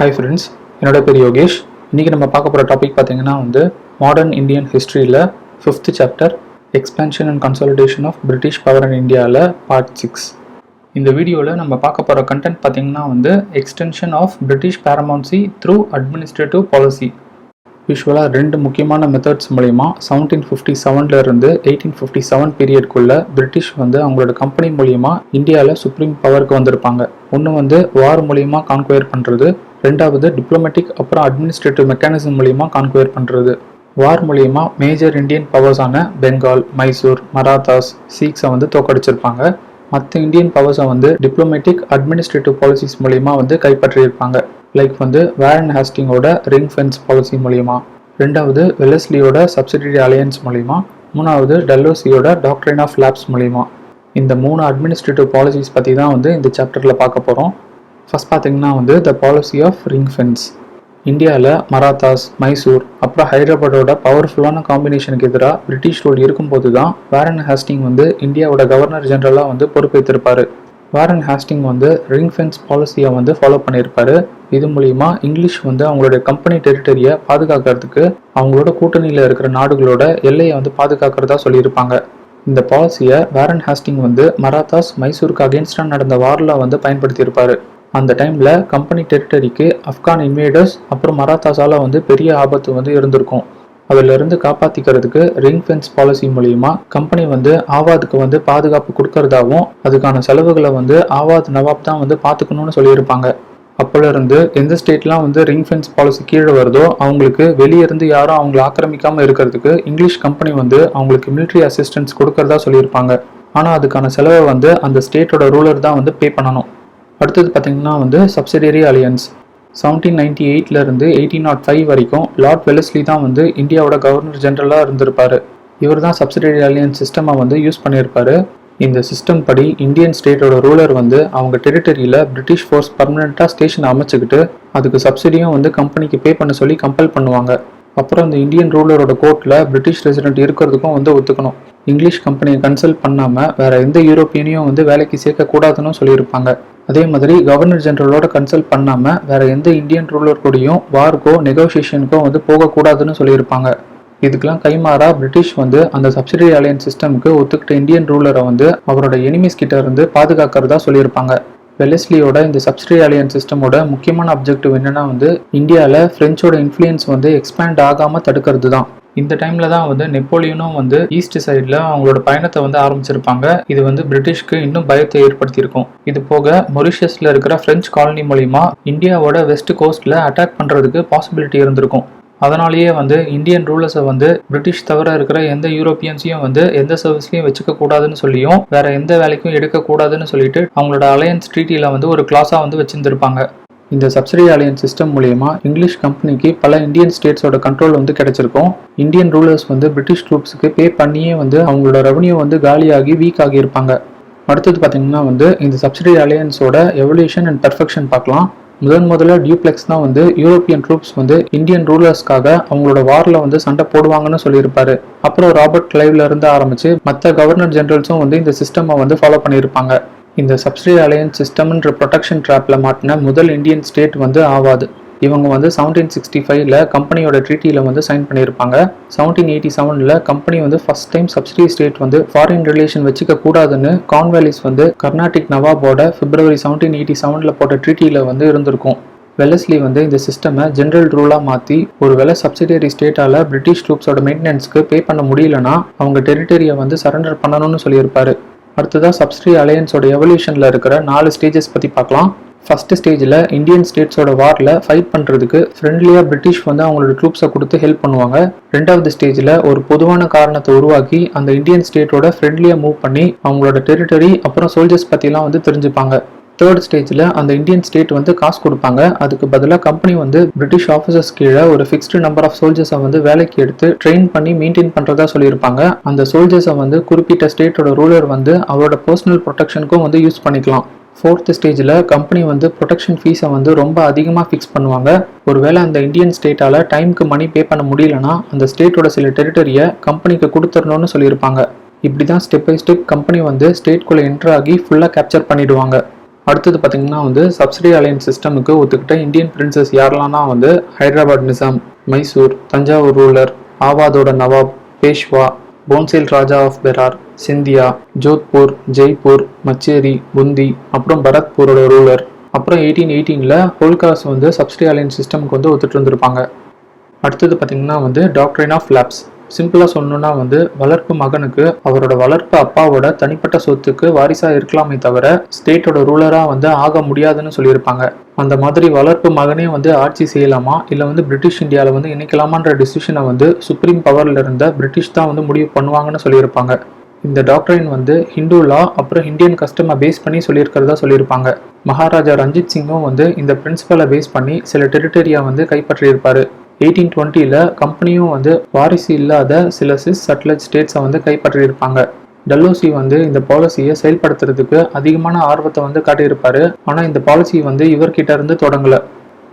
Hi friends, என்னோட பேர் யோகேஷ். இன்றைக்கி நம்ம பார்க்க போகிற டாபிக் பார்த்தீங்கன்னா மாடர்ன் இந்தியன் ஹிஸ்ட்ரியில் 5th chapter expansion and consolidation of British power in இந்தியாவில் பார்ட் 6. இந்த வீடியோவில் நம்ம பார்க்க போகிற கண்டென்ட் பார்த்தீங்கன்னா extension of British paramountcy through administrative policy. யூஸ்வலாக 2 முக்கியமான மெத்தட்ஸ் மூலிமா 1757 1857 பீரியட்குள்ளே பிரிட்டிஷ் அவங்களோட கம்பெனி மூலிமா இந்தியாவில் சுப்ரீம் பவருக்கு வந்திருப்பாங்க. ஒன்று வார் மூலிமா கான்குயர் பண்ணுறது, ரெண்டாவது டிப்ளமேட்டிக் அப்புறம் அட்மினிஸ்ட்ரேட்டிவ் மெக்கானிசம் மூலிமா கான்குயர் பண்ணுறது. வார் மூலிமா மேஜர் இந்தியன் பவர்ஸான பெங்கால், மைசூர், மராத்தாஸ், சீக்ஸை தோக்கடிச்சிருப்பாங்க. மற்ற இந்தியன் பவர்ஸை டிப்ளமேட்டிக் அட்மினிஸ்ட்ரேட்டிவ் பாலிசிஸ் மூலிமா கைப்பற்றியிருப்பாங்க. லைக் வாரன் ஹாஸ்டிங்கோட ரிங் ஃபென்ஸ் பாலிசி மூலிமா, ரெண்டாவது வெல்லஸ்லியோட சப்சிடரி அலையன்ஸ் மூலிமா, மூணாவது டல்லோசியோட டாக்ட்ரைன் ஆஃப் லேப்ஸ் மூலிமா. இந்த 3 அட்மினிஸ்ட்ரேட்டிவ் பாலிசிஸ் பற்றி தான் இந்த சாப்டரில் பார்க்க போகிறோம். ஃபர்ஸ்ட் பார்த்தீங்கன்னா the policy of ring fence. இந்தியாவில் மராத்தாஸ், மைசூர் அப்புறம் ஹைதராபாடோட பவர்ஃபுல்லான காம்பினேஷனுக்கு எதிராக பிரிட்டிஷ் ரூல் இருக்கும்போது தான் வாரன் ஹாஸ்டிங் இந்தியாவோட கவர்னர் ஜெனரலாக பொறுப்பேற்றிருப்பார். வாரன் ஹாஸ்டிங் ரிங் ஃபென்ஸ் பாலிசியை ஃபாலோ பண்ணியிருப்பாரு. இது மூலிமா இங்கிலீஷ் அவங்களுடைய கம்பெனி டெரிட்டரியை பாதுகாக்கிறதுக்கு அவங்களோட கூட்டணியில் இருக்கிற நாடுகளோட எல்லையை பாதுகாக்கிறதா சொல்லியிருப்பாங்க. இந்த பாலிசியை வாரன் ஹாஸ்டிங் மராத்தாஸ், மைசூருக்கு அகேன்ஸ்டாக நடந்த வாரில் பயன்படுத்தியிருப்பாரு. அந்த டைமில் கம்பெனி டெரிட்டரிக்கு ஆப்கான் இன்வேடர்ஸ் அப்புறம் மராத்தாஸால் பெரிய ஆபத்து இருந்திருக்கும். அதிலிருந்து காப்பாற்றிக்கிறதுக்கு ரிங் ஃபென்ஸ் பாலிசி மூலிமா கம்பெனி ஆவாதுக்கு பாதுகாப்பு கொடுக்கறதாவும் அதுக்கான செலவுகளை ஆவாத் நவாப் தான் பார்த்துக்கணும்னு சொல்லியிருப்பாங்க. அப்போலேருந்து எந்த ஸ்டேட்லாம் ரிங் ஃபென்ஸ் பாலிசி கீழே வருதோ அவங்களுக்கு வெளியே இருந்து யாரும் அவங்களை ஆக்கிரமிக்காமல் இருக்கிறதுக்கு இங்கிலீஷ் கம்பெனி அவங்களுக்கு மிலிட்ரி அசிஸ்டன்ஸ் கொடுக்கறதா சொல்லியிருப்பாங்க. ஆனால் அதுக்கான செலவை அந்த ஸ்டேட்டோட ரூலர் தான் பே பண்ணணும். அடுத்தது பார்த்தீங்கன்னா சப்சிடரி அலையன்ஸ். 1798 1805 வரைக்கும் லார்ட் வெல்லஸ்லி தான் இந்தியாவோட கவர்னர் ஜெனரலாக இருந்திருப்பாரு. இவர் தான் சப்சிடரி அலையன்ஸ் சிஸ்டமை யூஸ் பண்ணியிருப்பாரு. இந்த சிஸ்டம் படி இந்தியன் ஸ்டேட்டோட ரூலர் அவங்க டெரிட்டரியில் பிரிட்டிஷ் ஃபோர்ஸ் பர்மனெண்ட்டாக ஸ்டேஷன் அமைச்சுக்கிட்டு அதுக்கு சப்சிடியும் கம்பெனிக்கு பே பண்ண சொல்லி கம்பல் பண்ணுவாங்க. அப்புறம் இந்த இந்தியன் ரூலரோட கோர்ட்டில் பிரிட்டிஷ் ரெசிடென்ட் இருக்கிறதுக்கும் ஒத்துக்கணும். இங்கிலீஷ் கம்பெனியை கன்சல்ட் பண்ணாமல் வேற எந்த யூரோப்பியனையும் வேலைக்கு சேர்க்கக்கூடாதுன்னு சொல்லியிருப்பாங்க. அதே மாதிரி கவர்னர் ஜெனரலோட கன்சல்ட் பண்ணாமல் வேற எந்த இந்தியன் ரூலர் கூடயும் வார்க்கோ நெகோசியேஷனுக்கோ போகக்கூடாதுன்னு சொல்லியிருப்பாங்க. இதுக்கெல்லாம் கைமாறா பிரிட்டிஷ் அந்த சப்சிடரி அலையன்ஸ் சிஸ்டமுக்கு ஒத்துக்கிட்ட இந்தியன் ரூலரை அவரோட எனிமீஸ் கிட்ட இருந்து பாதுகாக்கிறதா சொல்லியிருப்பாங்க. வெல்லஸ்லியோட இந்த சப்சிடரி அலையன்ஸ் சிஸ்டமோட முக்கியமான அப்ஜெக்டிவ் என்னன்னா இந்தியாவில் பிரெஞ்சோட இன்ஃப்ளூயன்ஸ் எக்ஸ்பேண்ட் ஆகாமல் தடுக்கிறது தான். இந்த டைம்ல தான் நெப்போலியனும் ஈஸ்ட் சைடில் அவங்களோட பயணத்தை ஆரம்பிச்சிருப்பாங்க. இது பிரிட்டிஷ்க்கு இன்னும் பயத்தை ஏற்படுத்தியிருக்கும். இது போக மொரிஷியஸ்ல இருக்கிற பிரெஞ்சு காலனி மூலிமா இந்தியாவோட வெஸ்ட் கோஸ்ட்ல அட்டாக் பண்றதுக்கு பாசிபிலிட்டி இருந்திருக்கும். அதனாலேயே இந்தியன் ரூலர்ஸை பிரிட்டிஷ் தவிர இருக்கிற எந்த யூரோப்பியன்ஸையும் எந்த சர்வீஸ்லையும் வச்சுக்க கூடாதுன்னு சொல்லியும் வேற எந்த வேலைக்கும் எடுக்கக்கூடாதுன்னு சொல்லிட்டு அவங்களோட அலையன்ஸ் ட்ரீட்டியில் ஒரு கிளாஸா வச்சிருந்திருப்பாங்க. இந்த சப்சிடரி அலையன்ஸ் சிஸ்டம் மூலியமா இங்கிலீஷ் கம்பெனிக்கு பல இந்தியன் ஸ்டேட்ஸோட கண்ட்ரோல் கிடைச்சிருக்கும். இந்தியன் ரூலர்ஸ் பிரிட்டிஷ் ட்ரூப்ஸுக்கு பே பண்ணியே அவங்களோட ரெவன்யூ காலியாகி வீக் ஆகியிருப்பாங்க. அடுத்தது பார்த்தீங்கன்னா இந்த சப்சிடரி அலையன்ஸோட எவல்யூஷன் அண்ட் பெர்ஃபெக்ஷன் பார்க்கலாம். முதல்ல டியூப்ளெக்ஸ் தான் யூரோப்பியன் ட்ரூப்ஸ் இந்தியன் ரூலர்ஸ்க்காக அவங்களோட வாரில் சண்டை போடுவாங்கன்னு சொல்லியிருப்பாரு. அப்புறம் ராபர்ட் கிளைவ்ல இருந்து ஆரம்பிச்சு மற்ற கவர்னர் ஜெனரல்ஸும் இந்த சிஸ்டமை ஃபாலோ பண்ணியிருப்பாங்க. இந்த சப்சிடரி அலையன்ஸ் சிஸ்டம்ன்ற ப்ரொடெக்ஷன் ட்ராப்ல மாட்டின முதல் இந்தியன் ஸ்டேட் ஆவாது. இவங்க 1765 கம்பெனியோட ட்ரீட்டியில் சைன் பண்ணியிருப்பாங்க. 1787 company first time subsidiary state foreign relation வச்சுக்க கூடாதுன்னு கார்ன்வாலிஸ் கர்நாடிக் நவாபோட பிப்ரவரி 1787 போட்ட ட்ரீட்டியில் இருந்திருக்கும். வெல்லஸ்லி இந்த சிஸ்டமை ஜெனரல் ரூலாக மாற்றி ஒருவேளை சப்சிடரி ஸ்டேட்டால் பிரிட்டிஷ் ட்ரூப்ஸோட மெயின்டெனன்ஸ்க்கு பே பண்ண முடியலன்னா அவங்க டெரிட்டரியை சரண்டர் பண்ணணும்னு சொல்லியிருப்பாரு. அடுத்ததாக சப்சிடரி அலையன்ஸோட எவல்யூஷனில் இருக்கிற 4 ஸ்டேஜஸ் பற்றி பார்க்கலாம். ஃபர்ஸ்ட் ஸ்டேஜில் இந்தியன் ஸ்டேட்ஸோட வாரில் ஃபைட் பண்ணுறதுக்கு ஃப்ரெண்ட்லியாக பிரிட்டிஷ் அவங்களோட ட்ரூப்ஸை கொடுத்து ஹெல்ப் பண்ணுவாங்க. ரெண்டாவது ஸ்டேஜில் ஒரு பொதுவான காரணத்தை உருவாக்கி அந்த இந்தியன் ஸ்டேட்டோட ஃப்ரெண்ட்லியாக மூவ் பண்ணி அவங்களோட டெரிட்டரி அப்புறம் சோல்ஜர்ஸ் பற்றிலாம் தெரிஞ்சுப்பாங்க. தேர்ட் ஸ்டேஜில் அந்த இந்தியன் ஸ்டேட் காசு கொடுப்பாங்க. அதுக்கு பதிலாக கம்பெனி பிரிட்டிஷ் ஆஃபீஸர்ஸ் கீழே ஒரு ஃபிக்ஸ்டு நம்பர் ஆஃப் சோல்ஜர்ஸை வேலைக்கு எடுத்து ட்ரெயின் பண்ணி மெயின்டைன் பண்ணுறதா சொல்லியிருப்பாங்க. அந்த சோல்ஜர்ஸை குறிப்பிட்ட ஸ்டேட்டோட ரூலர் அவரோட பர்சனல் ப்ரொடெக்ஷனுக்கும் யூஸ் பண்ணிக்கலாம். ஃபோர்த் ஸ்டேஜில் கம்பெனி ப்ரொடெக்ஷன் ஃபீஸை ரொம்ப அதிகமாக ஃபிக்ஸ் பண்ணுவாங்க. ஒருவேளை அந்த இந்தியன் ஸ்டேட்டால் டைமுக்கு மணி பே பண்ண முடியலன்னா அந்த ஸ்டேட்டோட சில டெரிட்டரியை கம்பெனிக்கு கொடுத்துடணும்னு சொல்லியிருப்பாங்க. இப்படி தான் ஸ்டெப் பை ஸ்டெப் கம்பெனி ஸ்டேட்குள்ளே என்ட்ரு ஆகி ஃபுல்லாக கேப்சர் பண்ணிடுவாங்க. அடுத்தது பார்த்தீங்கன்னா வந்து சப்சிடி அலையன்ஸ் சிஸ்டமுக்கு ஒத்துக்கிட்ட இந்தியன் பிரின்சஸ் யாரெல்லாம்னா வந்து ஹைதராபாத் நிசாம், மைசூர், தஞ்சாவூர் ரூலர், ஆவாதோட நவாப், பேஷ்வா, போன்சேல் ராஜா ஆஃப் பெரார், சிந்தியா, ஜோத்பூர், ஜெய்ப்பூர், மச்சேரி, புந்தி, அப்புறம் பரத்பூரோட ரூலர். அப்புறம் 1818 ஹோல்கார்ஸ் வந்து சப்சிடி அலையன்ஸ் சிஸ்டமுக்கு வந்து ஒத்துட்டு இருந்திருப்பாங்க. அடுத்தது பார்த்தீங்கன்னா வந்து டாக்ட்ரைன் ஆஃப் லேப்ஸ். சிம்பிளாக சொல்லணும்னா வந்து வளர்ப்பு மகனுக்கு அவரோட வளர்ப்பு அப்பாவோட தனிப்பட்ட சொத்துக்கு வாரிசாக இருக்கலாமே தவிர ஸ்டேட்டோட ரூலராக வந்து ஆக முடியாதுன்னு சொல்லியிருப்பாங்க. அந்த மாதிரி வளர்ப்பு மகனே வந்து ஆட்சி செய்யலாமா இல்லை வந்து பிரிட்டிஷ் இந்தியாவில் வந்து இணைக்கலாமான்ற டிசிஷனை வந்து சுப்ரீம் பவரில் இருந்த பிரிட்டிஷ் தான் வந்து முடிவு பண்ணுவாங்கன்னு சொல்லியிருப்பாங்க. இந்த டாக்டரைன் வந்து ஹிந்து லா அப்புறம் இந்தியன் கஸ்டமை பேஸ் பண்ணி சொல்லியிருக்கிறதா சொல்லியிருப்பாங்க. மகாராஜா ரஞ்சித் சிங்கும் வந்து இந்த பிரின்சிபலை பேஸ் பண்ணி சில டெரிட்டரியா வந்து கைப்பற்றியிருப்பாரு. 1820 கம்பெனியும் வந்து வாரிசு இல்லாத சில சிஸ் சட்லஜ் ஸ்டேட்ஸை வந்து கைப்பற்றியிருப்பாங்க. டல்லோசி வந்து இந்த பாலிசியை செயல்படுத்துறதுக்கு அதிகமான ஆர்வத்தை வந்து காட்டியிருப்பாரு. ஆனால் இந்த பாலிசி வந்து இவர்கிட்ட இருந்து தொடங்கல.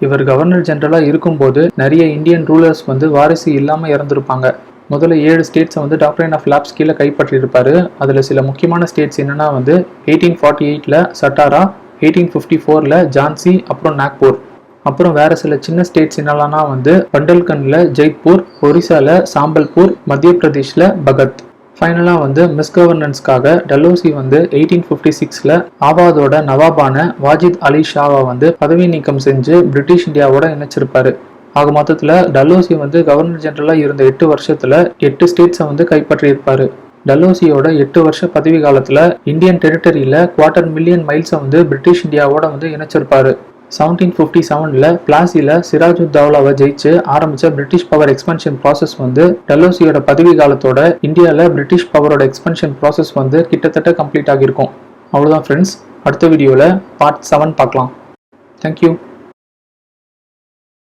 இவர் கவர்னர் ஜெனரலாக இருக்கும்போது நிறைய இந்தியன் ரூலர்ஸ் வந்து வாரிசு இல்லாமல் இறந்துருப்பாங்க. முதல்ல 7 ஸ்டேட்ஸை வந்து டாக்டரைன் ஆஃப் லேப்ஸ் கீழே கைப்பற்றியிருப்பாரு. அதில் சில முக்கியமான ஸ்டேட்ஸ் என்னன்னா வந்து 1848 சட்டாரா, 1854 ஜான்சி, அப்புறம் நாக்பூர். அப்புறம் வேற சில சின்ன ஸ்டேட்ஸ் என்னலாம்னா வந்து பண்டல்கன்ல ஜெய்ப்பூர், ஒரிசால சாம்பல்பூர், மத்திய பிரதேஷ்ல பகத். ஃபைனலாக வந்து மிஸ்கவர்னன்ஸ்க்காக டல்லோசி வந்து 1856 ஆவாதோட நவாபான வாஜித் அலி ஷாவை வந்து பதவி நீக்கம் செஞ்சு பிரிட்டிஷ் இந்தியாவோட இணைச்சிருப்பாரு. ஆக மொத்தத்தில் டல்லோசி வந்து கவர்னர் ஜெனரலாக இருந்த 8 வருஷத்துல 8 ஸ்டேட்ஸை வந்து கைப்பற்றியிருப்பாரு. டல்லோசியோட 8 வருஷ பதவி காலத்துல இந்தியன் டெரிட்டரியில 250,000 மைல்ஸை வந்து பிரிட்டிஷ் இந்தியாவோட வந்து இணைச்சிருப்பாரு. 1757 பிளாசில சிராஜுத்தௌலாவை ஜெயிச்சு ஆரம்பிச்ச பிரிட்டிஷ் பவர் எக்ஸ்பென்ஷன் ப்ராசஸ் வந்து டல்லோசியோட பதவி காலத்தோட இந்தியாவில் பிரிட்டிஷ் பவரோட எக்ஸ்பென்ஷன் ப்ராசஸ் வந்து கிட்டத்தட்ட கம்ப்ளீட் ஆகியிருக்கும். அவ்வளோதான் ஃப்ரெண்ட்ஸ், அடுத்த வீடியோவில் பார்ட் 7 பார்க்கலாம். தேங்க்யூ.